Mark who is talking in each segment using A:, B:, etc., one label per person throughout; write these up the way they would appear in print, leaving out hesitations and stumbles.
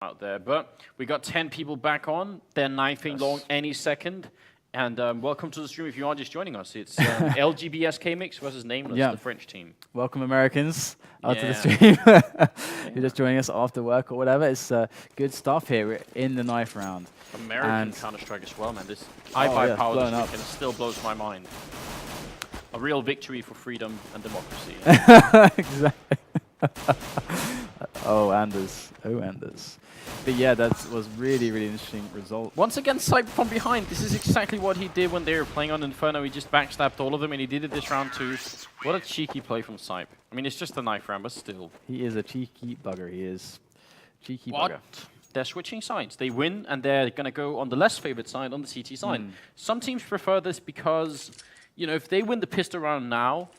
A: out there, but we got 10 people back on. They're knifing long any second. And welcome to the stream if you are just joining us. It's LGB-SK mix versus Nameless, the French team.
B: Welcome, Americans, out to the stream. You're just joining us after work or whatever. It's good stuff here. We're in the knife round.
A: American Counter-Strike as well, man. This I-5 power this weekend still blows my mind. A real victory for freedom and democracy.
B: Exactly. Oh, Anders. Oh, Anders. But yeah, that was really interesting result.
A: Once again, Cyber from behind. This is exactly what he did when they were playing on Inferno. He just backstabbed all of them, and he did it this round too. What a cheeky play from Cyber. I mean, it's just a knife round, but still.
B: He is a cheeky bugger. He is cheeky
A: what?
B: Bugger.
A: They're switching sides. They win, and they're going to go on the less favored side, on the CT side. Some teams prefer this because, you know, if they win the pistol round now,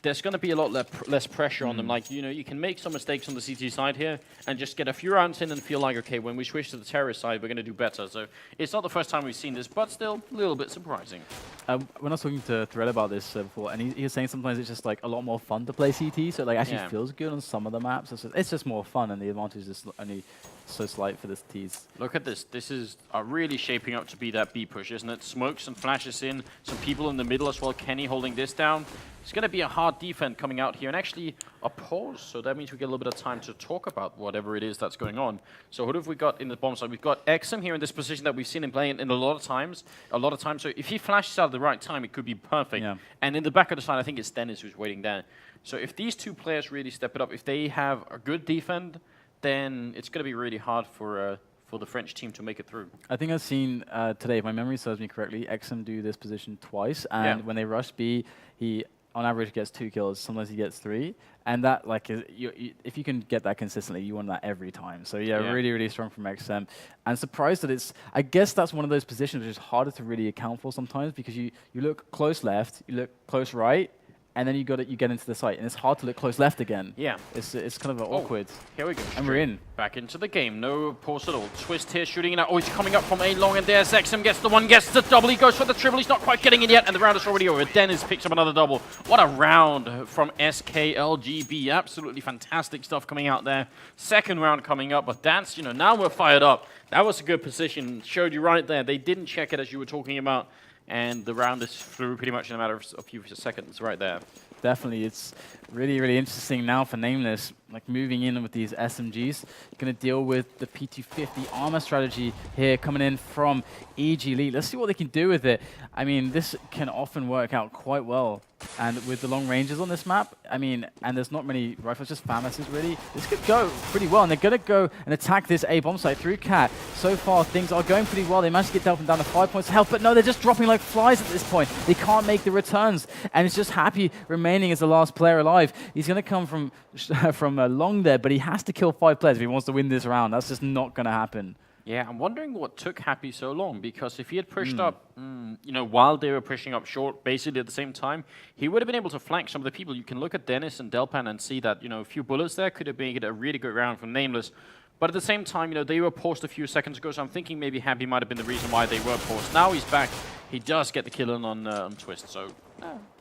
A: there's going to be a lot less pressure on them. Like, you know, you can make some mistakes on the CT side here and just get a few rounds in and feel like, okay, when we switch to the terrorist side, we're going to do better. So it's not the first time we've seen this, but still a little bit surprising. When
B: I was talking to Thread about this before, and he was saying sometimes it's just like a lot more fun to play CT, so it like actually feels good on some of the maps. It's just more fun, and the advantage is only so slight for this tease.
A: Look at this. This is really shaping up to be that B push, isn't it? Smokes and flashes in, some people in the middle as well. Kenny holding this down. It's going to be a hard defense coming out here, and actually a pause, so that means we get a little bit of time to talk about whatever it is that's going on. So what have we got in the bomb side? We've got XM here in this position that we've seen him playing in a lot of times. So if he flashes out at the right time, it could be perfect. Yeah. And in the back of the side, I think it's Dennis who's waiting there. So if these two players really step it up, if they have a good defense, then it's going to be really hard for the French team to make it through.
B: I think I've seen today, if my memory serves me correctly, XM do this position twice, and when they rush B, he on average gets 2 kills, sometimes he gets 3, and that, like, if you can get that consistently, you want that every time. So yeah, really strong from XM, and surprised that it's, I guess that's one of those positions which is harder to really account for sometimes, because you look close left, you look close right, and then you get into the site, and it's hard to look close left again. Yeah, it's kind of awkward.
A: Here we go.
B: And we're in.
A: Back into the game. No pause at all. Twist here, shooting it out. Oh, he's coming up from A long, and there's XM gets the one, gets the double. He goes for the triple. He's not quite getting it yet, and the round is already over. Dennis picks up another double. What a round from SK LGB. Absolutely fantastic stuff coming out there. Second round coming up, but that's, you know, now we're fired up. That was a good position. Showed you right there. They didn't check it as you were talking about, and the round is through pretty much in a matter of a few seconds right there.
B: Definitely, it's really interesting now for Nameless, like moving in with these SMGs. Going to deal with the P250 armor strategy here coming in from EG Elite. Let's see what they can do with it. I mean, this can often work out quite well. And with the long ranges on this map, I mean, and there's not many rifles, just FAMASs really, this could go pretty well. And they're going to go and attack this A bomb site through Cat. So far, things are going pretty well. They managed to get Delphin down to 5 points of health, but no, they're just dropping like flies at this point. They can't make the returns, and it's just Happy remaining as the last player alive. He's going to come from long there, but he has to kill 5 players if he wants to win this round. That's just not going to happen.
A: Yeah, I'm wondering what took Happy so long, because if he had pushed up, you know, while they were pushing up short, basically at the same time, he would have been able to flank some of the people. You can look at Dennis and Delpan and see that, you know, a few bullets there could have made it a really good round from Nameless. But at the same time, you know, they were paused a few seconds ago, so I'm thinking maybe Happy might have been the reason why they were paused. Now he's back. He does get the kill in on Twist, so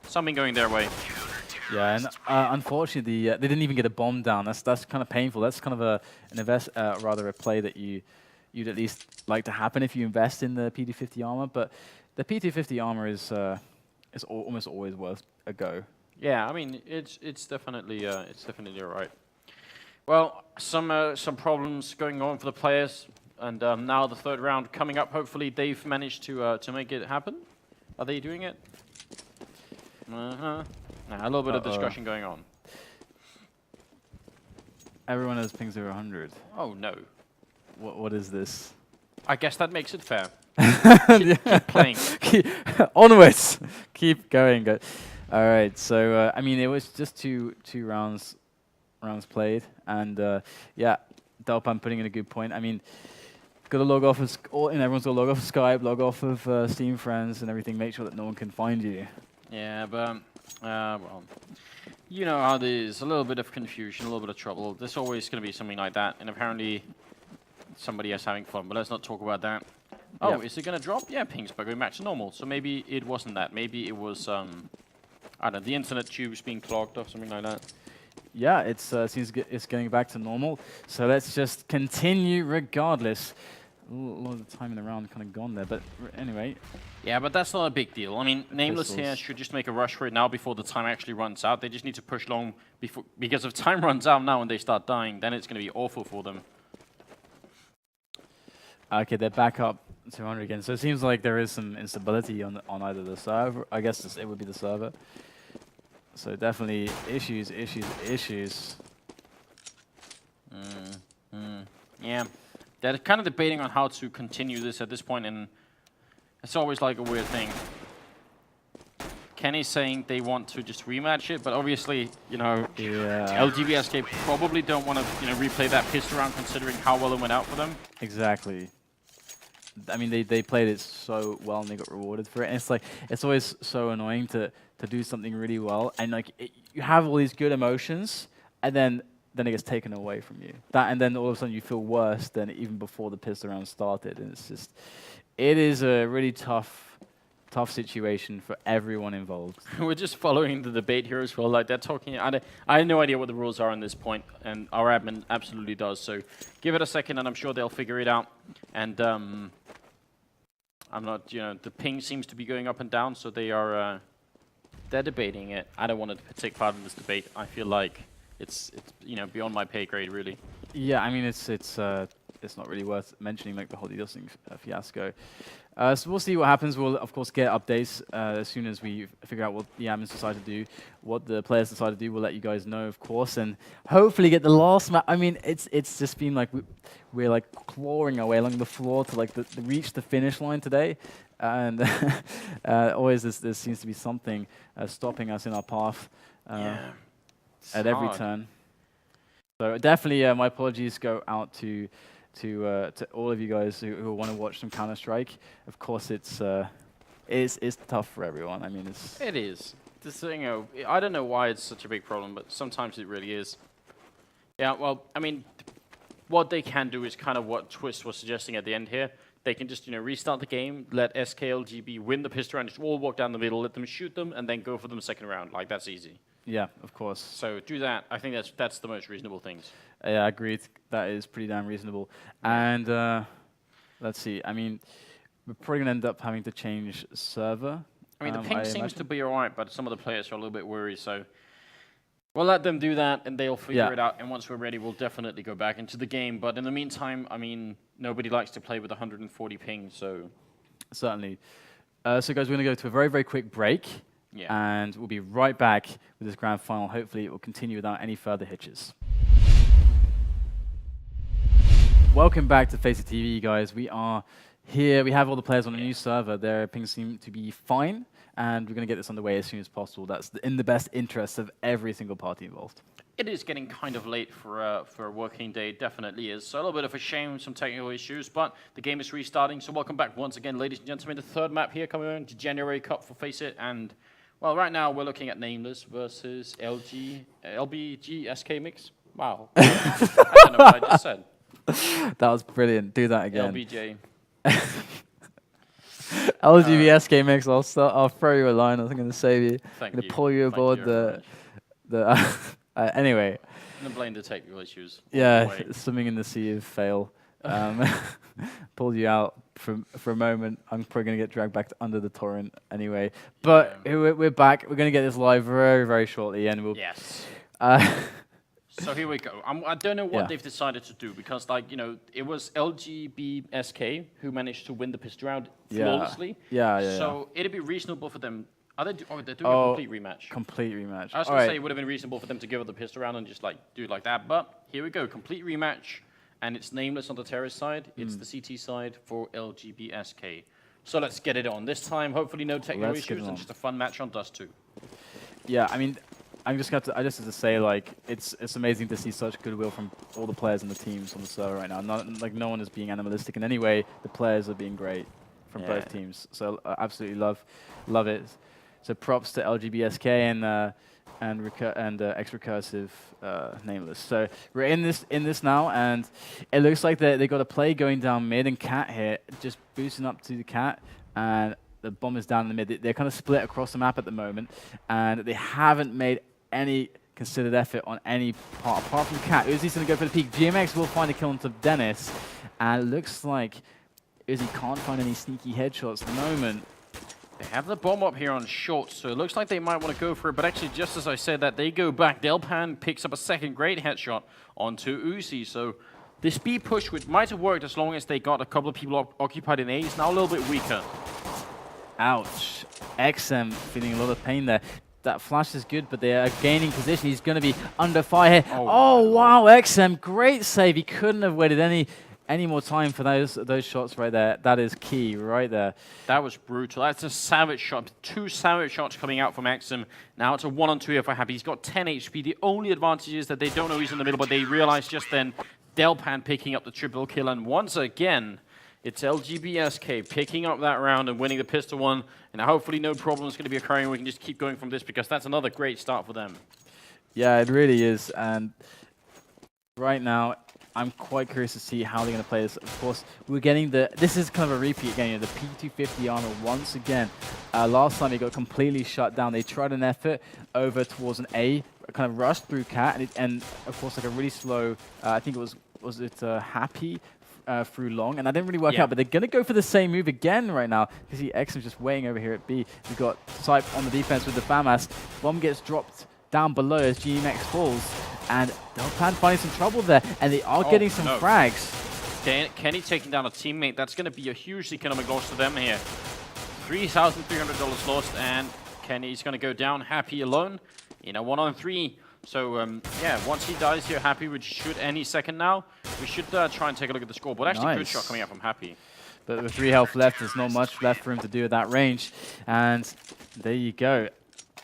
A: something going their way.
B: Yeah, and unfortunately, they didn't even get a bomb down. That's kind of painful. That's kind of a play that you'd at least like to happen if you invest in the P250 armor. But the P250 armor is almost always worth a go.
A: Yeah, I mean it's definitely alright. Well, some problems going on for the players, and now the third round coming up. Hopefully they've managed to make it happen. Are they doing it? A little bit of discussion going on.
B: Everyone has ping 0-100.
A: Oh no.
B: What is this?
A: I guess that makes it fair.
B: keep
A: playing.
B: Onwards. Keep going. All right. So I mean, it was just two rounds played, and yeah, Delpan putting in a good point. I mean, got to log off of everyone's got to log off of Skype, log off of Steam Friends, and everything. Make sure that no one can find you.
A: Yeah, but well, you know how there's a little bit of confusion, a little bit of trouble. There's always going to be something like that, and apparently somebody is having fun, but let's not talk about that. Oh, is it going to drop? Yeah, ping's going back to normal. So maybe it wasn't that. Maybe it was, I don't know, the internet tubes being clogged or something like that.
B: yeah, seems it's getting back to normal. So let's just continue regardless. A lot of the time in the round kind of gone there, but anyway.
A: Yeah, but that's not a big deal. I mean, Nameless
B: Pistols.
A: here should just make a rush for it now before the time actually runs out. They just need to push long before, because if time runs out now and they start dying, then it's going to be awful for them.
B: Okay, they're back up 200 again. So it seems like there is some instability on either the server. I guess it would be the server. So definitely issues.
A: Yeah, they're kind of debating on how to continue this at this point, and it's always like a weird thing. Kenny's saying they want to just rematch it, but obviously, you know, LGB-SK probably don't want to, you know, replay that pistol round considering how well it went out for them.
B: Exactly. I mean, they played it so well and they got rewarded for it. And it's like, it's always so annoying to do something really well. And like, you have all these good emotions and then it gets taken away from you. And then all of a sudden you feel worse than even before the pistol round started. And it's just, it is a really tough situation for everyone involved.
A: We're just following the debate here as well. Like they're talking, I have no idea what the rules are on this point, and our admin absolutely does. So give it a second, and I'm sure they'll figure it out. And I'm not, you know, the ping seems to be going up and down, so they're debating it. I don't want to take part in this debate. I feel like it's you know, beyond my pay grade, really. Yeah,
B: I mean it's not really worth mentioning, like the whole dosing fiasco. So we'll see what happens. We'll of course get updates as soon as we figure out what the admins decide to do, what the players decide to do. We'll let you guys know, of course, and hopefully get the last match. I mean, it's just been like we're like clawing our way along the floor to like reach the finish line today, and always there seems to be something stopping us in our path at every turn. So definitely, my apologies go out to all of you guys who want to watch some Counter-Strike. Of course, it's tough for everyone. I mean, it is.
A: This thing, you know, I don't know why it's such a big problem, but sometimes it really is. Yeah, well, I mean, what they can do is kind of what Twist was suggesting at the end here. They can just, you know, restart the game, let SKLGB win the pistol round, just all walk down the middle, let them shoot them, and then go for them second round. Like, that's easy.
B: Yeah, of course.
A: So do that. I think that's the most reasonable things.
B: Yeah, I agree. That is pretty damn reasonable. And let's see. I mean, we're probably going to end up having to change server.
A: I mean, the ping seems to be all right, but some of the players are a little bit worried. So we'll let them do that, and they'll figure it out. And once we're ready, we'll definitely go back into the game. But in the meantime, I mean, nobody likes to play with 140 ping, so...
B: Certainly. So, guys, we're going to go to a very, very quick break. Yeah. And we'll be right back with this grand final. Hopefully, it will continue without any further hitches. Welcome back to FACEIT TV, guys. We are here. We have all the players on a new server. Their pings seem to be fine, and we're going to get this underway as soon as possible. That's in the best interest of every single party involved.
A: It is getting kind of late for a working day, definitely is. So a little bit of a shame, some technical issues, but the game is restarting. So welcome back once again, ladies and gentlemen. The third map here coming on to January Cup for FACEIT, and well, right now we're looking at Nameless versus LGB-SK mix. Wow, I don't know what I just said.
B: That was brilliant. Do that again.
A: LBJ.
B: LGB-SK mix. I'll throw you a line. I'm going to save you.
A: I'm
B: going to pull you aboard anyway.
A: I'm gonna blame the technical issues.
B: Yeah, swimming in the sea of fail. Pulled you out for a moment. I'm probably going to get dragged back under the torrent anyway. But we're back. We're going to get this live very, very shortly, and we'll.
A: Yes. So here we go. I don't know what they've decided to do because, like, you know, it was LGB-SK who managed to win the pistol round flawlessly. So it'd be reasonable for them. They're doing a complete rematch.
B: Complete rematch.
A: I was going to say it would have been reasonable for them to give up the pistol round and just like do it like that, but here we go, complete rematch, and it's Nameless on the terrorist side. It's the CT side for LGB-SK. So let's get it on. This time, hopefully no technical issues and just a fun match on Dust 2.
B: Yeah, I mean, I just have to say, like, it's amazing to see such goodwill from all the players and the teams on the server right now. No one is being animalistic in any way. The players are being great from both teams. So absolutely love it. So props to LGB-SK and X-Recursive Nameless. So we're in this now, and it looks like they got a play going down mid, and Cat here just boosting up to the Cat, and the bomb is down in the mid. They're kind of split across the map at the moment, and they haven't made any considered effort on any part apart from Cat. Uzi's going to go for the peak. GMX will find a kill onto Dennis, and it looks like Uzi can't find any sneaky headshots at the moment.
A: They have the bomb up here on short, so it looks like they might want to go for it, but actually just as I said that, they go back. Delpan picks up a second great headshot onto Uzi, so this B push might have worked as long as they got a couple of people occupied in A. He's now a little bit weaker.
B: Ouch. XM feeling a lot of pain there. That flash is good, but they are gaining position. He's going to be under fire here. Oh wow, XM, great save. He couldn't have waited any more time for those shots right there. That is key right there.
A: That was brutal. That's a savage shot. 2 savage shots coming out from XM. Now it's a 1-on-2 here for Happy. He's got 10 HP. The only advantage is that they don't know he's in the middle, but they realize just then Delpan picking up the triple kill, and once again, it's LGB-SK picking up that round and winning the pistol one, and hopefully no problem is going to be occurring. We can just keep going from this because that's another great start for them.
B: Yeah, it really is, and right now, I'm quite curious to see how they're going to play this. Of course, we're getting this is kind of a repeat again, you know, the P250 armor once again. Last time he got completely shut down. They tried an effort over towards an A, kind of rushed through Cat, and of course, like a really slow, I think it was it Happy through long, and that didn't really work out, but they're going to go for the same move again right now. You see XM's just waiting over here at B. We've got Sype on the defense with the FAMAS. Bomb gets dropped down below as GMX falls, and Delpan finding some trouble there, and they are getting some frags.
A: Kenny taking down a teammate. That's going to be a huge economic loss to them here. $3,300 lost, and Kenny's going to go down Happy alone in a 1-on-3. So, yeah, once he dies here, Happy, which should any second now, we should try and take a look at the score. But actually, good shot coming out from Happy.
B: But with 3 health left, there's not much left for him to do at that range. And there you go.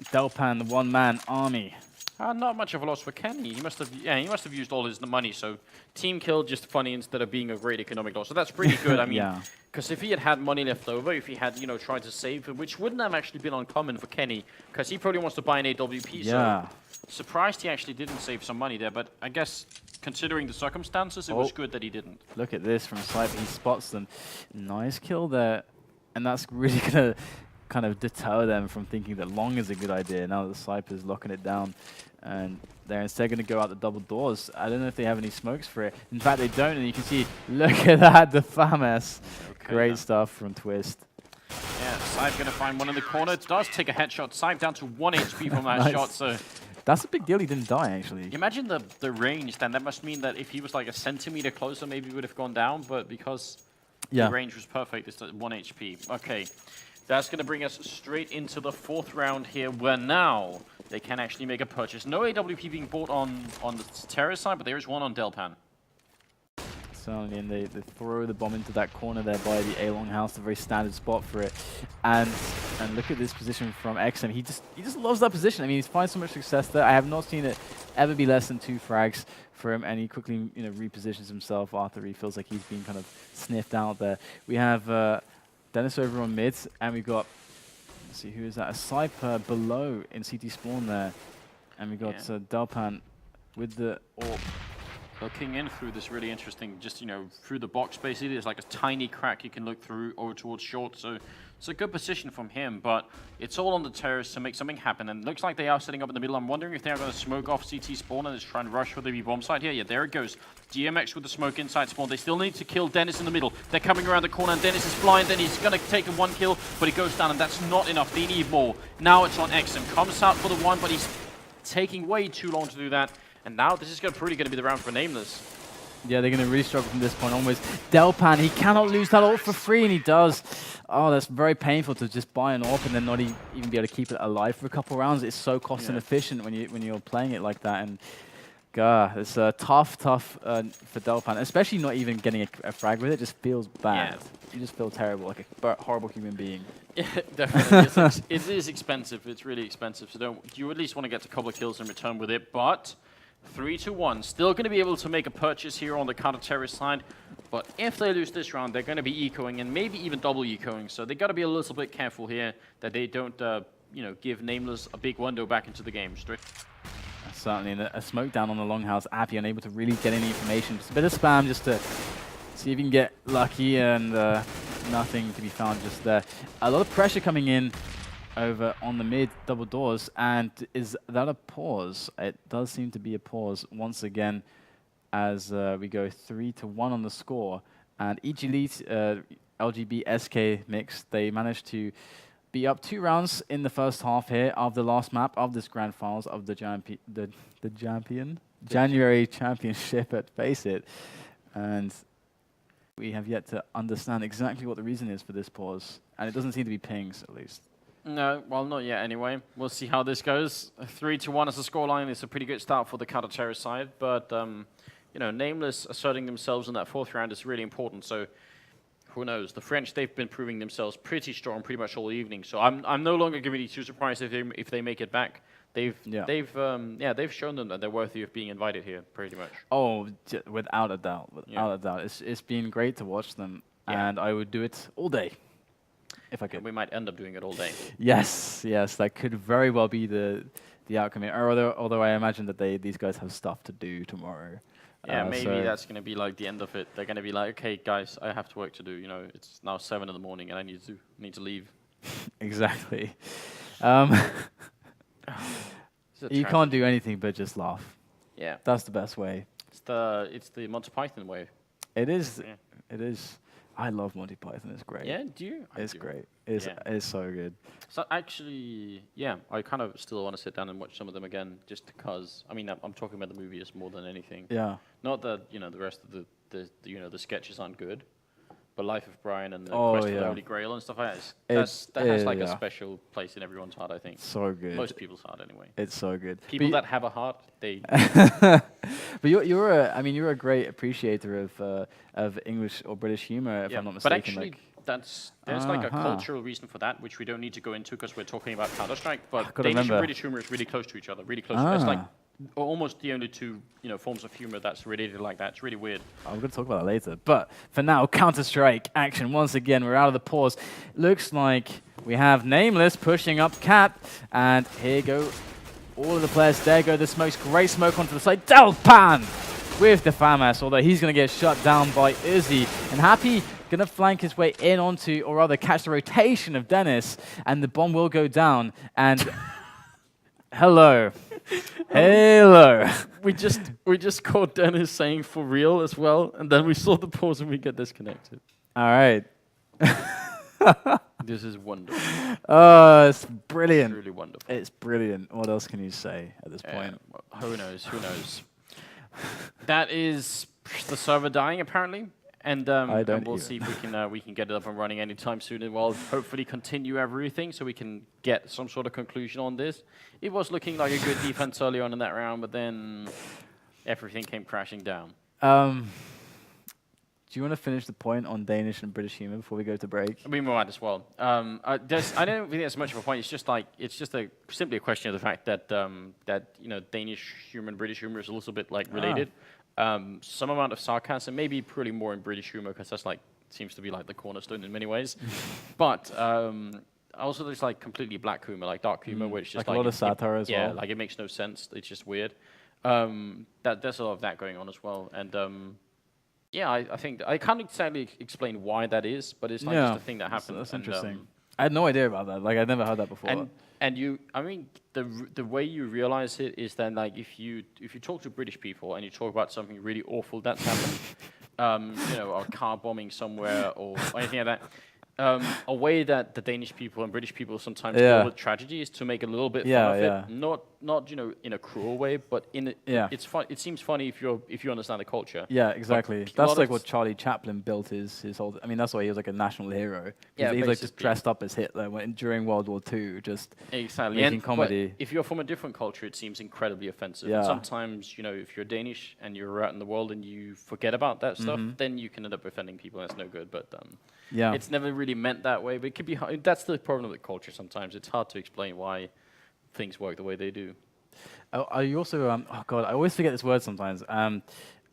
B: Delpan, the one-man army.
A: Not much of a loss for Kenny. He must have used all his money. So team kill, just funny instead of being a great economic loss. So that's pretty good. I mean, because if he had money left over, if he had tried to save, which wouldn't have actually been uncommon for Kenny, because he probably wants to buy an AWP. So surprised he actually didn't save some money there. But I guess considering the circumstances, it was good that he didn't.
B: Look at this from Sype. He spots them. Nice kill there, and that's really gonna kind of deter them from thinking that long is a good idea. Now that Sype is locking it down, and they're instead going to go out the double doors. I don't know if they have any smokes for it. In fact, they don't, and you can see, look at that, the FAMAS. Great stuff from Twist.
A: Yeah, Sype going to find one in the corner. It does take a headshot. Sype down to 1 HP from that shot, so...
B: That's a big deal he didn't die, actually.
A: Imagine the range, then. That must mean that if he was like a centimeter closer, maybe he would have gone down, but because the range was perfect, it's at 1 HP. Okay. That's going to bring us straight into the 4th round here, where now they can actually make a purchase. No AWP being bought on the terrace side, but there is one on Delpan.
B: Certainly, and they throw the bomb into that corner there by the A-long house, a very standard spot for it. And look at this position from XM. He just loves that position. I mean, he's finding so much success there. I have not seen it ever be less than 2 frags for him, and he quickly repositions himself after he feels like he's been kind of sniffed out there. We have Dennis over on mids, and we've got, let's see, who is that? A Sype below in CT spawn there. And we've got Delpan with the AWP.
A: Looking in through this really interesting, just, through the box basically. There's like a tiny crack you can look through over towards short. So it's a good position from him, but it's all on the terrace to make something happen. And it looks like they are setting up in the middle. I'm wondering if they are going to smoke off CT spawn and just try and rush for the bomb side here. Yeah, there it goes. GMX with the smoke inside spawn. They still need to kill Dennis in the middle. They're coming around the corner, and Dennis is blind, and he's going to take a 1 kill, but he goes down, and that's not enough. They need more. Now it's on XM. Comes out for the 1, but he's taking way too long to do that. And now this is probably going to be the round for Nameless.
B: Yeah, they're going to really struggle from this point onwards. Delpan, he cannot lose that ult for free, and he does. Oh, that's very painful to just buy an AWP and then not even be able to keep it alive for a couple rounds. It's so cost inefficient when you're playing it like that. And God, it's tough for Delpan, especially not even getting a frag with it. Just feels bad. You just feel terrible, like a horrible human being.
A: Yeah, definitely. It is expensive. It's really expensive. So you at least want to get a couple of kills in return with it. But 3-1, still going to be able to make a purchase here on the counter-terrorist side. But if they lose this round, they're going to be ecoing and maybe even double ecoing. So they got to be a little bit careful here that they don't, give Nameless a big window back into the game.
B: Certainly, and a smoke down on the longhouse. Appy unable to really get any information. Just a bit of spam just to see if you can get lucky, and nothing to be found just there. A lot of pressure coming in over on the mid double doors. And is that a pause? It does seem to be a pause once again as we go 3-1 on the score. And EG Elite, LGB-SK mix, they managed to be up 2 rounds in the first half here of the last map of this grand finals of the January championship at FACEIT. And we have yet to understand exactly what the reason is for this pause. And it doesn't seem to be pings, at least.
A: No, well, not yet anyway. We'll see how this goes. 3-1 as a scoreline is a pretty good start for the counter-terrorist side, but you know, Nameless asserting themselves in that 4th round is really important, so who knows? The French, they've been proving themselves pretty strong pretty much all evening, so I'm no longer going to be too surprised if they make it back. They've shown them that they're worthy of being invited here, pretty much.
B: Oh, without a doubt, without a doubt. It's been great to watch them, and I would do it all day. If I could.
A: And we might end up doing it all day.
B: Yes, that could very well be the outcome here. Although I imagine that these guys have stuff to do tomorrow.
A: Yeah, maybe that's going to be like the end of it. They're going to be like, okay, guys, I have to work to do. You know, it's now 7 in the morning, and I need to leave.
B: Exactly. You can't do anything but just laugh. Yeah, that's the best way.
A: It's the Monty Python way.
B: It is. Yeah. It is. I love Monty Python. It's great.
A: Yeah, do you?
B: It's great. It's so good.
A: So actually, yeah, I kind of still want to sit down and watch some of them again, just because. I mean, I'm talking about the movies more than anything.
B: Yeah.
A: Not that the rest of the sketches aren't good, but Life of Brian and the Quest for the Holy Grail and stuff like that. That has like a special place in everyone's heart, I think.
B: So good.
A: Most people's heart, anyway.
B: It's so good.
A: People that have a heart, they.
B: But you're a great appreciator of English or British humor, if I'm not mistaken.
A: But actually, there's like a cultural reason for that, which we don't need to go into because we're talking about Counter-Strike. But Danish and British humor is really close to each other, really close. It's like almost the only two forms of humor that's related like that. It's really weird.
B: I'm going to talk about that later. But for now, Counter-Strike action once again. We're out of the pause. Looks like we have Nameless pushing up Cap, and here go all of the players. There go the smokes. Great smoke onto the side. Delpan with the FAMAS, although he's going to get shut down by Uzi. And Happy going to flank his way in onto, or rather catch the rotation of Dennis, and the bomb will go down. And hello. Hello.
A: We just caught Dennis saying for real as well, and then we saw the pause and we get disconnected.
B: All right.
A: This is wonderful.
B: Oh, it's brilliant.
A: It's really wonderful.
B: It's brilliant. What else can you say at this point?
A: Well, who knows? Who knows? That is the server dying apparently, and we'll see if we can get it up and running anytime soon, and we'll hopefully continue everything so we can get some sort of conclusion on this. It was looking like a good defense early on in that round, but then everything came crashing down.
B: Do you want to finish the point on Danish and British humor before we go to break?
A: I mean, we might as well. I don't think that's much of a point. It's just simply a question of the fact that Danish humor and British humor is a little bit like related. Some amount of sarcasm, maybe pretty more in British humor because that's seems to be like the cornerstone in many ways. But also there's like completely black humor, like dark humor, which is
B: like a lot of satire as well.
A: Yeah, like it makes no sense. It's just weird. There's a lot of that going on as well, and. Yeah, I think I can't exactly explain why that is, but it's like just a thing that happens.
B: That's interesting. I had no idea about that. Like I'd never heard that before.
A: And I mean, the way you realize it is that like if you talk to British people and you talk about something really awful that's happened, a car bombing somewhere or anything like that. A way that the Danish people and British people sometimes call it tragedy is to make a little bit fun of it, not in a cruel way, but it's fun. It seems funny if you understand the culture.
B: Yeah, exactly. That's like what Charlie Chaplin built his whole. I mean, that's why he was like a national hero. Yeah, he was like just dressed up as Hitler during World War II, just making comedy.
A: But if you're from a different culture, it seems incredibly offensive. Yeah. And sometimes, if you're Danish and you're out in the world and you forget about that stuff, then you can end up offending people. That's no good. But it's never really meant that way, but it could be hard. That's the problem with culture sometimes. It's hard to explain why things work the way they do.
B: Are you also, oh God, I always forget this word sometimes.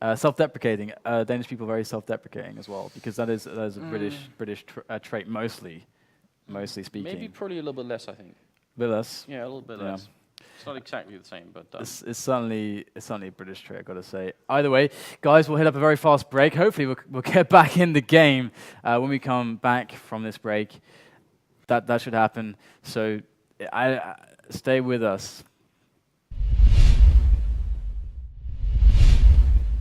B: Self-deprecating. Danish people are very self-deprecating as well, because that is a British trait mostly speaking.
A: Maybe probably a little bit less, I think.
B: A bit less?
A: Yeah, a little bit less. It's not exactly the same, but
B: it's certainly a British trait, I've got to say. Either way, guys, we'll hit up a very fast break. Hopefully, we'll get back in the game when we come back from this break. That should happen. So I stay with us.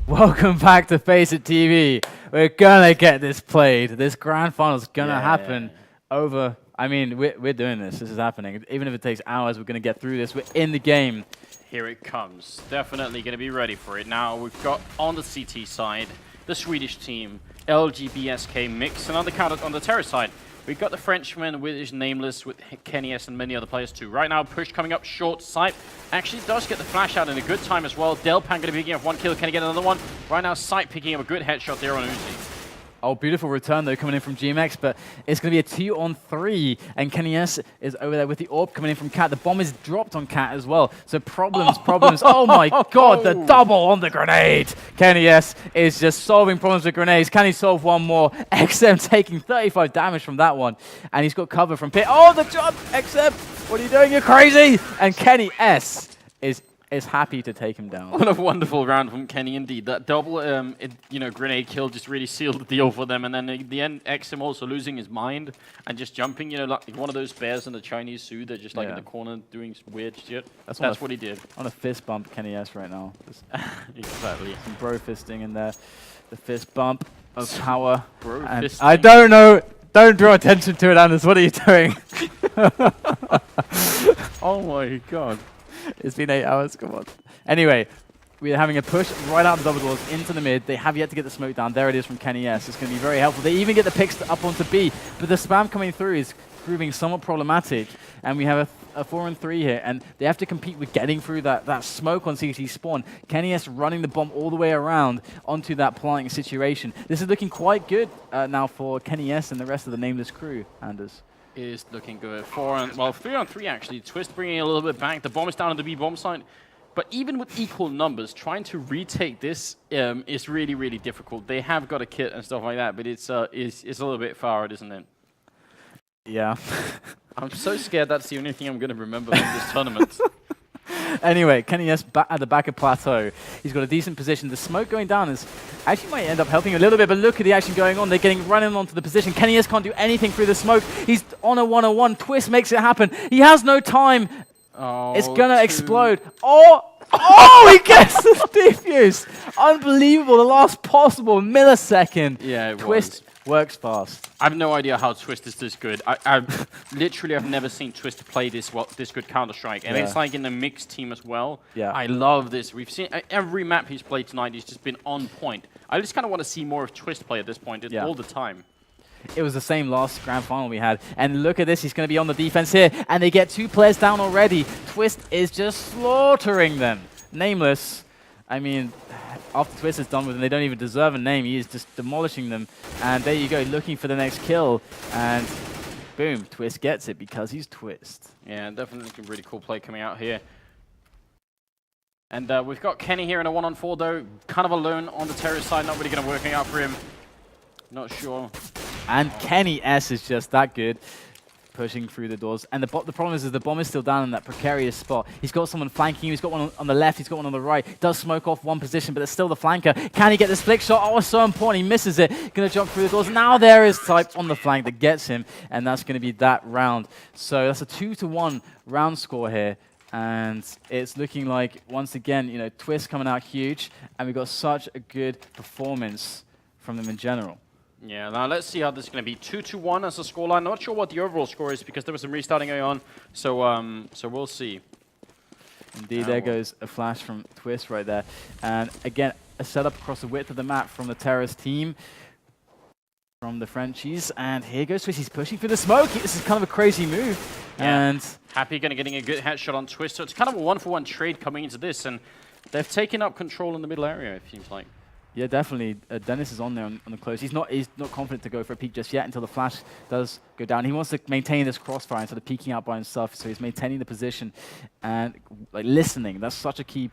B: Welcome back to FACEIT TV. We're gonna get this played. This grand final is gonna happen over. I mean, we're doing this. This is happening. Even if it takes hours, we're gonna get through this. We're in the game.
A: Here it comes. Definitely going to be ready for it. Now we've got on the CT side the Swedish team, LGB-SK mix, and on the terror side, we've got the Frenchman with his Nameless, with Kenny S and many other players too. Right now, push coming up short. Sight actually does get the flash out in a good time as well. Delpan going to be picking up one kill. Can he get another one? Right now, Sight picking up a good headshot there on Uzi.
B: Oh, beautiful return, though, coming in from GMX, but it's going to be a 2-on-3, and Kenny S is over there with the AWP coming in from Cat. The bomb is dropped on Cat as well, so problems. Oh my god, the double on the grenade! Kenny S is just solving problems with grenades. Can he solve one more? XM taking 35 damage from that one, and he's got cover from Pit. Oh, the jump! XM, what are you doing? You're crazy! And Kenny S is happy to take him down.
A: What a wonderful round from Kenny indeed. That double, grenade kill just really sealed the deal for them. And then at the end, XM also losing his mind and just jumping, like one of those bears in the Chinese zoo that just like in the corner doing weird shit. That's what he did.
B: On a fist bump Kenny S right now.
A: Exactly.
B: Some bro fisting in there. The fist bump of power.
A: Bro fisting.
B: I don't know. Don't draw attention to it, Anders. What are you doing?
A: Oh my god.
B: It's been 8 hours, come on. Anyway, we're having a push right out the double doors into the mid. They have yet to get the smoke down. There it is from Kenny S. It's going to be very helpful. They even get the picks up onto B, but the spam coming through is proving somewhat problematic. And we have a 4-on-3 here, and they have to compete with getting through that smoke on CT spawn. Kenny S running the bomb all the way around onto that planting situation. This is looking quite good now for Kenny S and the rest of the Nameless crew, Anders.
A: Is looking good. 3-on-3 actually. Twist bringing a little bit back. The bomb is down on the B bomb site. But even with equal numbers, trying to retake this is really, really difficult. They have got a kit and stuff like that, but it's a little bit far out, isn't it?
B: Yeah.
A: I'm so scared that's the only thing I'm going to remember from this tournament.
B: Anyway, Kenny S at the back of Plateau. He's got a decent position. The smoke going down is actually might end up helping a little bit, but look at the action going on. They're getting running onto the position. Kenny S can't do anything through the smoke. He's on a 1-on-1. Twist makes it happen. He has no time.
A: Oh,
B: it's gonna explode. Oh, he gets the defuse. Unbelievable. The last possible millisecond.
A: Yeah, it
B: Twist works fast.
A: I have no idea how Twist is this good. I literally have never seen Twist play this good Counter-Strike. And it's like in the mixed team as well.
B: Yeah.
A: I love this. We've seen every map he's played tonight, he's just been on point. I just kind of want to see more of Twist play at this point all the time.
B: It was the same last grand final we had. And look at this, he's going to be on the defense here. And they get 2 players down already. Twist is just slaughtering them. Nameless, I mean, after Twist is done with them, they don't even deserve a name. He is just demolishing them. And there you go, looking for the next kill. And boom, Twist gets it because he's Twist.
A: Yeah, definitely a really cool play coming out here. And we've got Kenny here in a 1-on-4 though. Kind of alone on the terrorist side, not really going to work out for him. Not sure.
B: And Kenny S is just that good, pushing through the doors. And the problem is the bomb is still down in that precarious spot. He's got someone flanking him. He's got one on the left. He's got one on the right. Does smoke off one position, but it's still the flanker. Can he get this flick shot? Oh, it's so important. He misses it. Going to jump through the doors. Now there is Type on the flank that gets him, and that's going to be that round. So that's a 2-1 round score here. And it's looking like, once again, Twist coming out huge, and we've got such a good performance from them in general.
A: Yeah, now let's see how this is going to be. 2-1 as a scoreline. Not sure what the overall score is because there was some restarting going on. So we'll see.
B: Indeed, there goes a flash from Twist right there. And again, a setup across the width of the map from the Terrorist team, from the Frenchies. And here goes Twist. He's pushing through the smoke. This is kind of a crazy move.
A: Yeah.
B: And
A: Happy getting a good headshot on Twist. So it's kind of a 1-for-1 trade coming into this. And they've taken up control in the middle area, it seems like.
B: Yeah, definitely. Dennis is on there on the close. He's not confident to go for a peek just yet until the flash does go down. He wants to maintain this crossfire instead of peeking out by himself, so he's maintaining the position and listening. That's such a key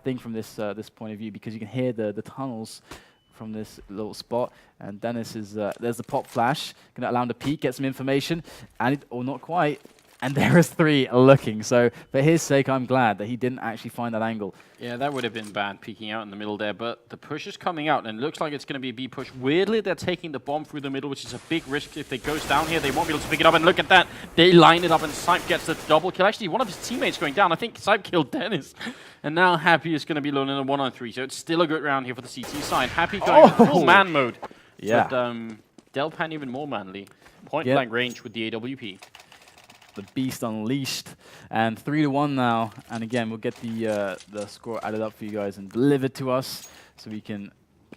B: thing from this point of view because you can hear the tunnels from this little spot. And Dennis is there's the pop flash, going to allow him to peek, get some information, and or not quite. and there is 3 looking. So for his sake, I'm glad that he didn't actually find that angle.
A: Yeah, that would have been bad, peeking out in the middle there, but the push is coming out, and it looks like it's going to be a B push. Weirdly, they're taking the bomb through the middle, which is a big risk. If it goes down here, they won't be able to pick it up, and look at that. They line it up, and Sype gets the double kill. Actually, one of his teammates going down. I think Sype killed Dennis. And now Happy is going to be alone in a 1-on-3, so it's still a good round here for the CT side. Happy going full man mode.
B: Yeah.
A: But Delpan even more manly. Point blank range with the AWP.
B: The beast unleashed, and 3-1 now. And again, we'll get the score added up for you guys and delivered to us, so we can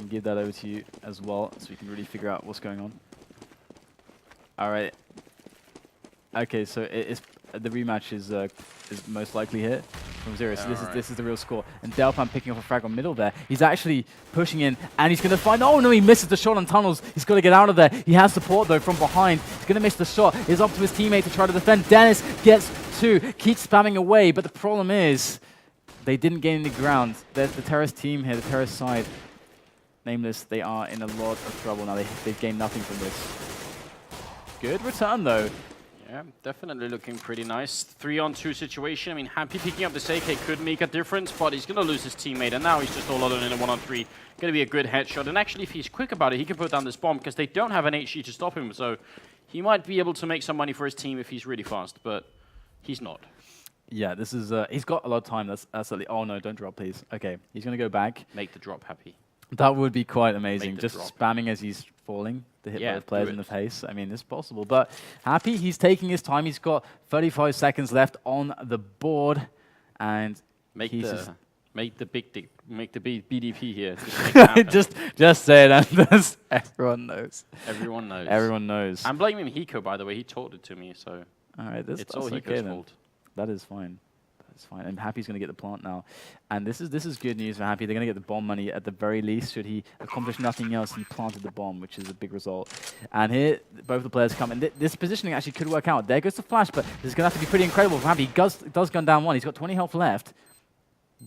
B: give that over to you as well, so we can really figure out what's going on. All right. Okay, so the rematch is most likely here from 0. So this is the real score. And Delpan picking up a frag on middle there. He's actually pushing in, and he's going to find... Oh, no, he misses the shot on tunnels. He's got to get out of there. He has support, though, from behind. He's going to miss the shot. It's up to his teammate to try to defend. Dennis gets 2, keeps spamming away, but the problem is they didn't gain any ground. The terrorist team here, the terrorist side, Nameless, they are in a lot of trouble now. They've gained nothing from this. Good return, though.
A: Yeah, definitely looking pretty nice. 3-on-2 situation. I mean, Happy picking up this AK could make a difference, but he's going to lose his teammate, and now he's just all alone in a 1-on-3. Going to be a good headshot, and actually, if he's quick about it, he can put down this bomb, because they don't have an HG to stop him, so he might be able to make some money for his team if he's really fast, but he's not.
B: Yeah, this is... he's got a lot of time. That's absolutely... Oh, no, don't drop, please. Okay, he's going to go back.
A: Make the drop, Happy.
B: That would be quite amazing. Just
A: drop.
B: spamming as he's falling to hit both players in the face. I mean, it's possible. But Happy, he's taking his time. He's got 35 seconds left on the board, and
A: make the BDP here.
B: just say it, Anders. Everyone knows.
A: Everyone knows.
B: Everyone knows.
A: I'm blaming Hiko, by the way. He taught it to me, so
B: all right,
A: it's all Hiko's fault.
B: That is fine. That's fine. And Happy's going to get the plant now. And this is good news for Happy. They're going to get the bomb money at the very least. Should he accomplish nothing else, he planted the bomb, which is a big result. And here, both the players come. And this positioning actually could work out. There goes the flash, but this is going to have to be pretty incredible for Happy. He does gun down 1. He's got 20 health left.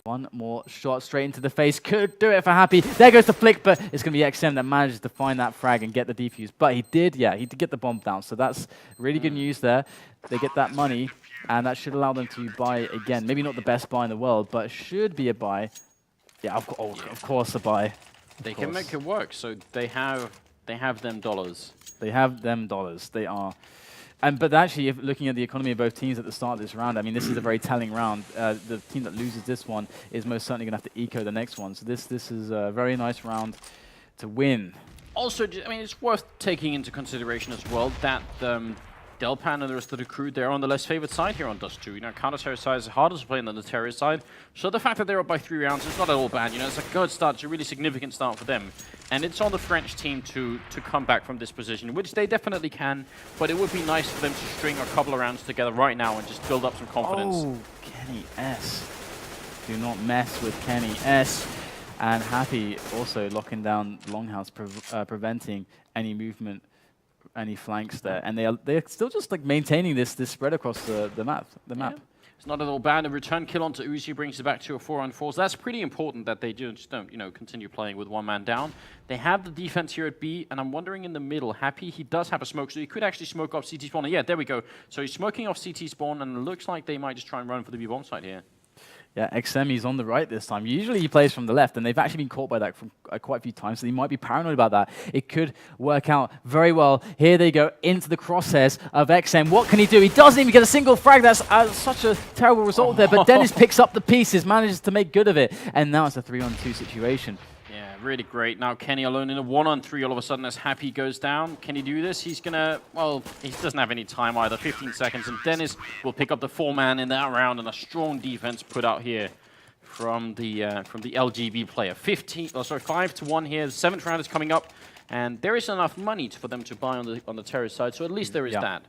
B: One more shot straight into the face. Could do it for Happy. There goes the flick, but it's going to be XM that manages to find that frag and get the defuse. But he did get the bomb down. So that's really good news there. They get that money, and that should allow them to buy again. Maybe not the best buy in the world, but it should be a buy. Yeah, of course a buy.
A: They can make it work. So they have them dollars.
B: They have them dollars. They are. But actually, if looking at the economy of both teams at the start of this round, I mean, this is a very telling round. The team that loses this one is most certainly going to have to eco the next one. So this is a very nice round to win.
A: Also, I mean, it's worth taking into consideration as well that Delpan and the rest of the crew, they're on the less favored side here on Dust 2. You know, counter-terror side is harder to play than the terrorist side. So the fact that they're up by 3 rounds is not at all bad. You know, it's a good start. It's a really significant start for them. And it's on the French team to come back from this position, which they definitely can. But it would be nice for them to string a couple of rounds together right now and just build up some confidence.
B: Oh, Kenny S. Do not mess with Kenny S. And Happy also locking down Longhouse, preventing any movement, any flanks there, and they're still just like maintaining this spread across the map.
A: Yeah. It's not at all bad. A return kill onto Uzi brings it back to a 4-on-4. So that's pretty important that they just don't, you know, continue playing with one man down. They have the defense here at B, and I'm wondering in the middle, Happy, he does have a smoke, so he could actually smoke off CT spawn. And yeah, there we go. So he's smoking off CT spawn, and it looks like they might just try and run for the B bomb site here.
B: Yeah, XM, he's on the right this time. Usually he plays from the left, and they've actually been caught by that from quite a few times, so he might be paranoid about that. It could work out very well. Here they go into the crosshairs of XM. What can he do? He doesn't even get a single frag. That's such a terrible result there, but Dennis picks up the pieces, manages to make good of it, and now it's a 3-on-2 situation.
A: Yeah, really great. Now Kenny alone in a 1-on-3 all of a sudden as Happy goes down. Can he do this? He's gonna, well, he doesn't have any time either, 15 seconds, and Dennis will pick up the 4-man in that round, and a strong defense put out here from the LGB player. 5-1 here. The 7th round is coming up, and there is enough money for them to buy on the terrorist side, so at least there is that.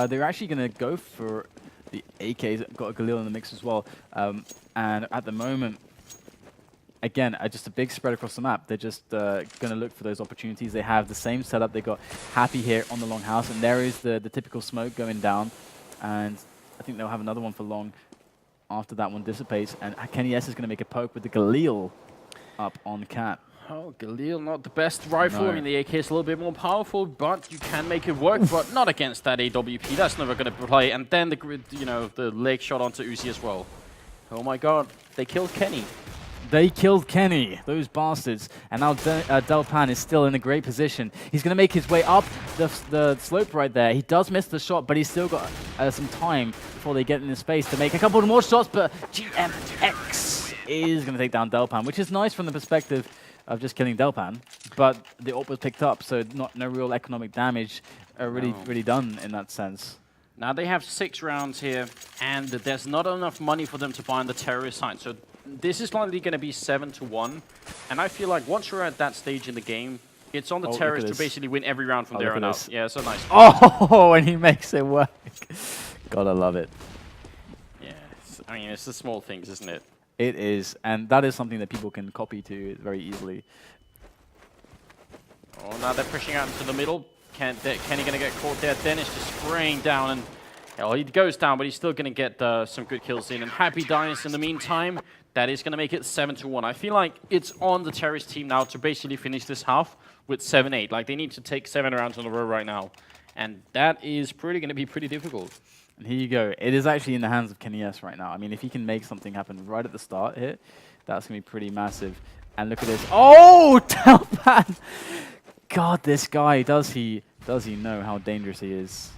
B: They're actually gonna go for the AKs. Got a Galil in the mix as well, and at the moment, again, just a big spread across the map. They're just going to look for those opportunities. They have the same setup. They got Happy here on the long house, and there is the typical smoke going down. And I think they'll have another one for long after that one dissipates. And Kenny S is going to make a poke with the Galil up on Cat.
A: Oh, Galil, not the best rifle.
B: No.
A: I mean, the AK is a little bit more powerful, but you can make it work, but not against that AWP. That's never going to play. And then the leg shot onto Uzi as well. Oh my god, they killed Kenny.
B: They killed Kenny, those bastards. And now Delpan is still in a great position. He's going to make his way up the slope right there. He does miss the shot, but he's still got some time before they get in the space to make a couple more shots. But GMX is going to take down Delpan, which is nice from the perspective of just killing Delpan. But the AWP was picked up, so no real economic damage really done in that sense.
A: Now they have 6 rounds here, and there's not enough money for them to buy on the terrorist side. So this is likely going to be 7-1. And I feel like once you're at that stage in the game, it's on the terrorists to basically win every round from there on out. Yeah, so nice.
B: Oh, and he makes it work. Gotta love it.
A: Yeah, I mean, it's the small things, isn't it?
B: It is, and that is something that people can copy to very easily.
A: Oh, now they're pushing out into the middle. Kenny going to get caught there. Dennis just spraying down, and well, he goes down, but he's still going to get some good kills in. And Happy dies in the meantime. That is going to make it 7-1. I feel like it's on the terrorist team now to basically finish this half with 7-8. Like, they need to take 7 rounds in a row right now. And that is going to be pretty difficult.
B: And here you go. It is actually in the hands of Kenny S right now. I mean, if he can make something happen right at the start here, that's going to be pretty massive. And look at this. Oh, Delpan! God, this guy, does he know how dangerous he is?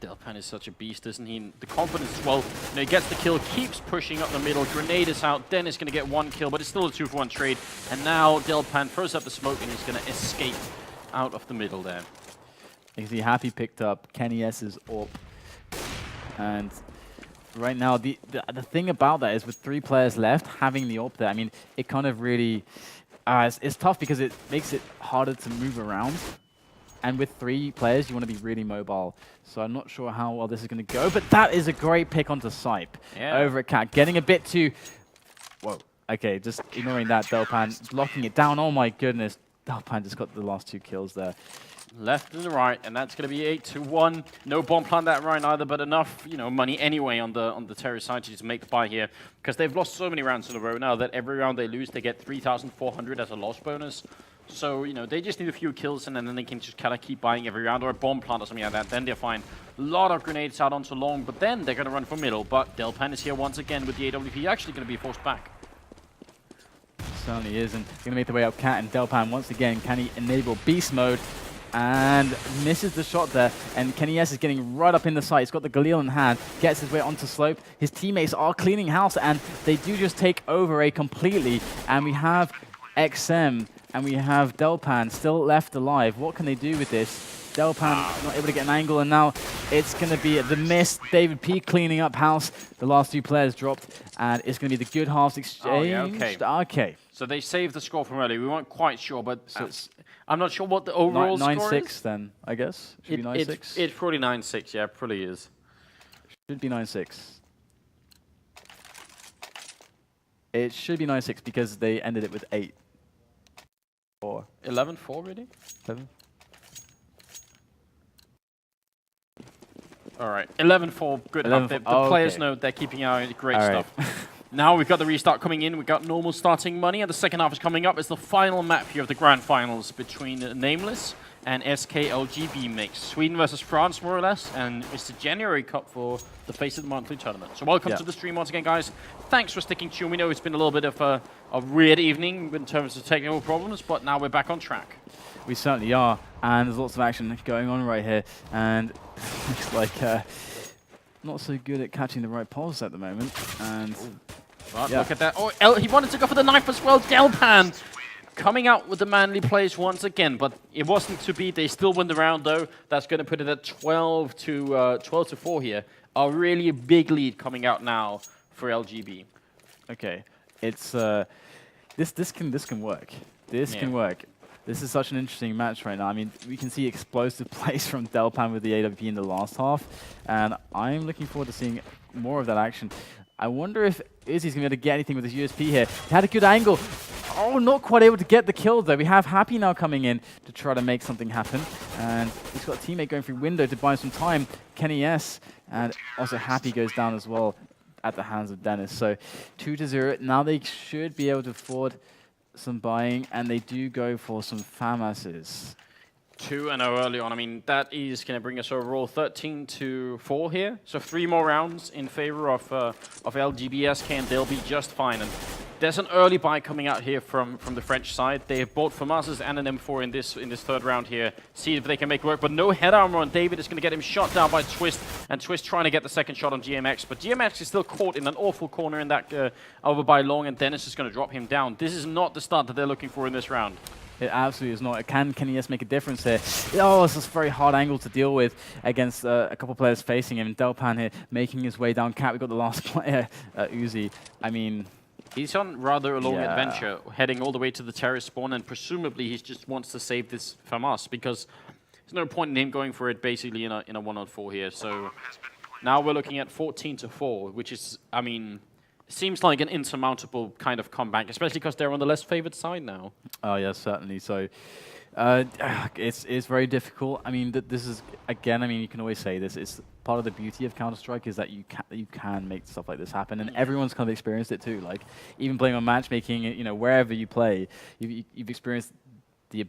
A: Delpan is such a beast, isn't he? The confidence as well. He gets the kill, keeps pushing up the middle. Grenade is out. Dennis going to get 1 kill, but it's still a 2-for-1 trade. And now Delpan throws up the smoke, and he's going to escape out of the middle there.
B: You see, Happy picked up Kenny S's AWP. And right now, the thing about that is with 3 players left, having the AWP there, I mean, it kind of really... it's tough because it makes it harder to move around. And with 3 players, you want to be really mobile. So I'm not sure how well this is going to go, but that is a great pick onto Sipe over at Cat. Getting a bit too... Whoa. Okay, just ignoring that, Delpan blocking it down. Oh my goodness. Delpan just got the last 2 kills there.
A: Left and the right, and that's going to be 8-1. No bomb plant that right either, but enough, money anyway on the terrorist side to make the buy here, because they've lost so many rounds in a row now that every round they lose, they get 3,400 as a loss bonus. So, they just need a few kills, and then they can just kind of keep buying every round, or a bomb plant or something like that. Then they're fine. A lot of grenades out onto long, but then they're going to run for middle. But Delpan is here once again with the AWP, actually going to be forced back.
B: Certainly is, and going to make the way up Cat, and Delpan once again, can he enable beast mode? And misses the shot there, and Kenny S is getting right up in the site. He's got the Galil in hand, gets his way onto slope. His teammates are cleaning house, and they do just take over A completely. And we have XM, and we have Delpan still left alive. What can they do with this? Delpan not able to get an angle, and now it's going to be the miss. David P cleaning up house. The last 2 players dropped, and it's going to be the good halves exchange.
A: Oh, yeah, okay.
B: Okay.
A: So they saved the score from earlier. We weren't quite sure, but I'm not sure what the overall score is.
B: 9-6 then, I guess. Should be 9-6.
A: It's probably 9-6, yeah, it probably is.
B: Should be 9-6. It should be 9-6 because they ended it with 8. 4.
A: 11-4, really?
B: 7.
A: All right, 11-4, good enough. The players know they're keeping out great stuff. Now we've got the restart coming in. We've got normal starting money, and the second half is coming up. It's the final map here of the grand finals between Nameless and SK LGB mix. Sweden versus France, more or less, and it's the January Cup for the FACEIT monthly tournament. So welcome to the stream once again, guys. Thanks for sticking tuned. We know it's been a little bit of a weird evening in terms of technical problems, but now we're back on track.
B: We certainly are, and there's lots of action going on right here, and looks like not so good at catching the right pulse at the moment. And
A: look at that. Oh, he wanted to go for the knife as well. Delpan coming out with the manly plays once again, but it wasn't to be. They still win the round though. That's going to put it at 12-4 here. A really big lead coming out now for LGB.
B: Okay, it's this can work. This can work. This is such an interesting match right now. I mean, we can see explosive plays from Delpan with the AWP in the last half, and I'm looking forward to seeing more of that action. I wonder if Izzy's going to be able to get anything with his USP here. He had a good angle. Oh, not quite able to get the kill, though. We have Happy now coming in to try to make something happen, and he's got a teammate going through window to buy some time. Kenny S, and also Happy goes down as well at the hands of Dennis. So 2-0. Now they should be able to afford some buying, and they do go for some FAMASs.
A: 2-0 early on. I mean, that is going to bring us overall 13-4 here. So 3 more rounds in favor of LGB-SK, and they'll be just fine. And there's an early buy coming out here from the French side. They have bought FAMASs and an M4 in this third round here. See if they can make work. But no head armor on David. Is going to get him shot down by Twist, and Twist trying to get the second shot on GMX. But GMX is still caught in an awful corner in that over by Long, and Dennis is going to drop him down. This is not the start that they're looking for in this round.
B: It absolutely is not. Can NES make a difference here? Oh, it's just a very hard angle to deal with against a couple players facing him. Delpan here making his way down cat. We got the last player, Uzi. I mean,
A: he's on rather a long adventure, heading all the way to the terrorist spawn, and presumably he just wants to save this FAMAS, because there's no point in him going for it basically in a 1-on-4 here. So now we're looking at 14-4, which is, I mean, seems like an insurmountable kind of comeback, especially because they're on the less favored side now. Oh,
B: yes, certainly. So it's very difficult. I mean, this is, again, I mean, you can always say this. It's part of the beauty of Counter-Strike is that you can make stuff like this happen, and everyone's kind of experienced it too. Like, even playing on matchmaking, you know, wherever you play, you've experienced the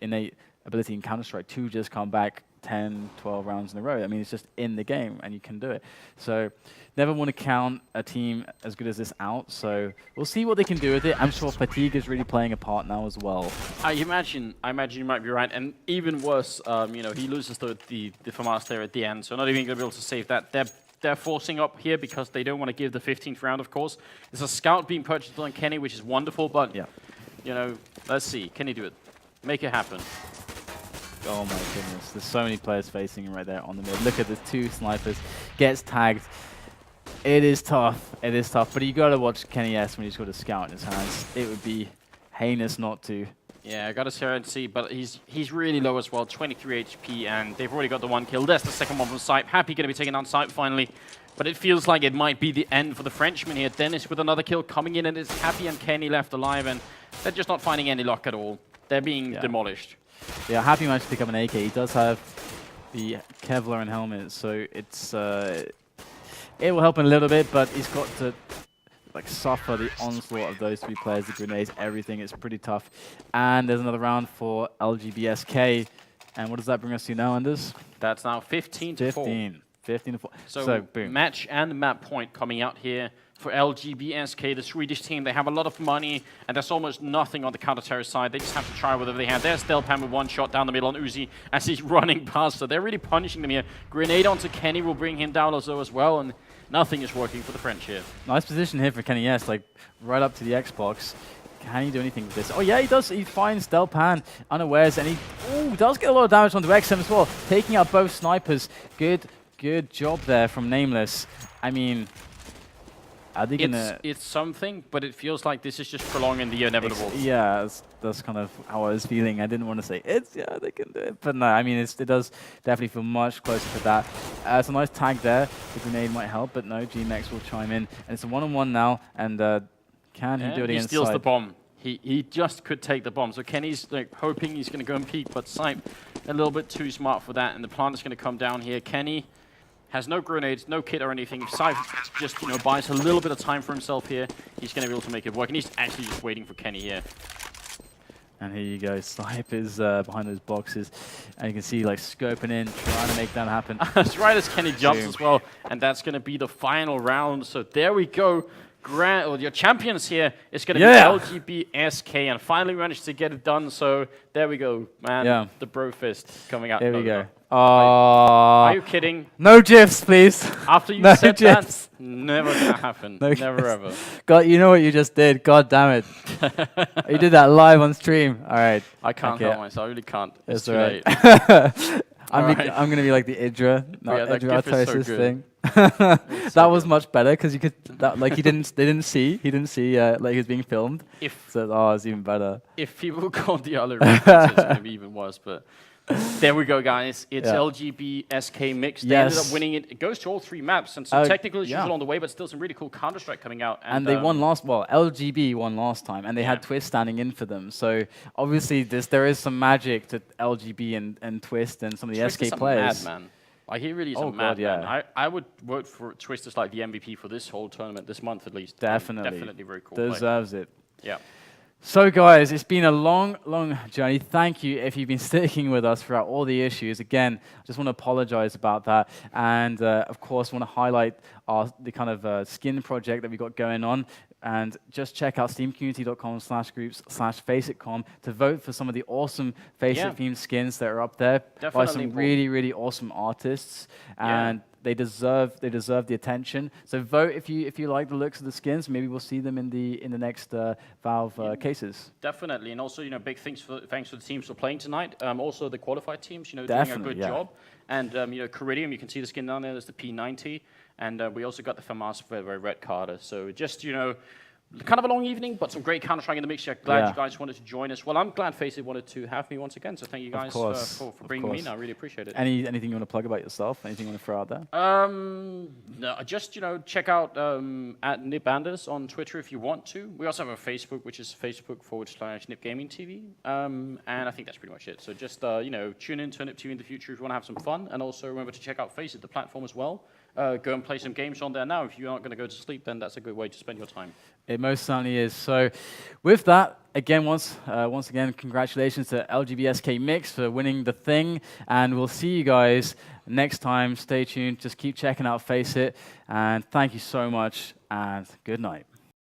B: innate ability in Counter-Strike to just come back 10, 12 rounds in a row. I mean, it's just in the game, and you can do it. So never want to count a team as good as this out. So we'll see what they can do with it. I'm sure fatigue is really playing a part now as well.
A: I imagine you might be right. And even worse, you know, he loses the FAMAS there at the end, so not even going to be able to save that. They're forcing up here because they don't want to give the 15th round, of course. There's a scout being purchased on Kenny, which is wonderful, but, you know, let's see. Can he do it? Make it happen.
B: Oh my goodness, there's so many players facing him right there on the mid. Look at the 2 snipers, gets tagged. It is tough, but you gotta watch Kenny S when he's got a scout in his hands. It would be heinous not to.
A: Yeah, I gotta share and see, but he's really low as well, 23 HP, and they've already got the 1 kill. There's the second one from Sipe. Happy gonna be taken down Sipe finally, but it feels like it might be the end for the Frenchman here. Dennis with another kill coming in, and it's Happy and Kenny left alive, and they're just not finding any luck at all. They're being demolished.
B: Yeah, Happy managed to pick up an AK. He does have the Kevlar and helmet, so it's it will help him a little bit, but he's got to like suffer the onslaught of those 3 players, the grenades, everything. It's pretty tough. And there's another round for LGB-SK. And what does that bring us to now, Anders?
A: That's now 15-4.
B: 15-4.
A: So
B: boom.
A: Match and map point coming out here for LGB-SK, the Swedish team. They have a lot of money, and there's almost nothing on the counter-terrorist side. They just have to try whatever they have. There's Delpan with 1 shot down the middle on Uzi as he's running past. So they're really punishing them here. Grenade onto Kenny will bring him down also as well, and nothing is working for the French here.
B: Nice position here for Kenny S, like right up to the Xbox. Can he do anything with this? Oh yeah, he does. He finds Delpan unawares, and he does get a lot of damage onto XM as well, taking out both snipers. Good job there from Nameless. I mean, are they gonna...
A: It's something, but it feels like this is just prolonging the inevitable.
B: Yeah, that's kind of how I was feeling. I didn't want to say they can do it, but no. I mean, it does definitely feel much closer to that. It's a nice tag there. The grenade might help, but no. GMX will chime in, and it's a 1-on-1 now. And can he do it against
A: He steals
B: Sipe?
A: the bomb. He just could take the bomb. So Kenny's like hoping he's going to go and peek, but Sipe a little bit too smart for that, and the plant is going to come down here. Kenny has no grenades, no kit or anything. If Sipe just buys a little bit of time for himself here, he's going to be able to make it work. And he's actually just waiting for Kenny here.
B: And here you go. Sipe is behind those boxes, and you can see like scoping in, trying to make that happen.
A: That's right as Kenny jumps as well, and that's going to be the final round. So there we go. Your champions here is going to be LGB-SK, and finally managed to get it done. So there we go, man. Yeah. The bro fist coming out.
B: There we go.
A: Are you kidding?
B: No GIFs, please.
A: After you said that, never gonna happen. Never ever.
B: God, you know what you just did. God damn it. You did that live on stream. All right.
A: I can't help myself. I really can't. It's too late.
B: I'm going to be like the Idra, Idra thing. That was much better because you could like he didn't see like he was being filmed. So it's even better.
A: If people called the other references, it's gonna be even worse. But there we go, guys. It's LGB-SK mix. They ended up winning it. It goes to all 3 maps, and some technical issues along the way, but still some really cool Counter-Strike coming out.
B: And they won last. Well, LGB won last time, and they had Twist standing in for them. So obviously, there is some magic to LGB and Twist and some of the SK players.
A: Madman. Like, he really is a madman. I would vote for Twist as like the MVP for this whole tournament, this month at least.
B: Definitely.
A: Definitely very cool.
B: Deserves it.
A: Yeah.
B: So guys, it's been a long, long journey. Thank you if you've been sticking with us throughout all the issues. Again, I just want to apologize about that. And of course, want to highlight the kind of skin project that we got going on. And just check out steamcommunity.com/groups/FACEIT.com to vote for some of the awesome FACEIT themed skins that are up there by some really, really awesome artists. And they deserve the attention. So vote if you like the looks of the skins. Maybe we'll see them in the next Valve cases.
A: Definitely, and also big thanks for the teams for playing tonight. Also the qualified teams, doing a good job. And Caridium, you can see the skin down there. There's the P90, and we also got the FAMAS Red Carter. So just kind of a long evening, but some great Counter-Strike in the mix. Glad you guys wanted to join us. Well, I'm glad FACEIT wanted to have me once again, so thank you guys for bringing me in. I really appreciate it.
B: Anything you want to plug about yourself? Anything you want to throw out there?
A: No, just, check out at NipAnders on Twitter if you want to. We also have a Facebook, which is Facebook.com/NipGamingTV. And I think that's pretty much it. So just, tune in to NipTV in the future if you want to have some fun. And also remember to check out FACEIT, the platform as well. Go and play some games on there now. If you aren't going to go to sleep, then that's a good way to spend your time.
B: It most certainly is. So with that, again, once again, congratulations to LGB-SK Mix for winning the thing. And we'll see you guys next time. Stay tuned. Just keep checking out FACEIT. And thank you so much. And good night.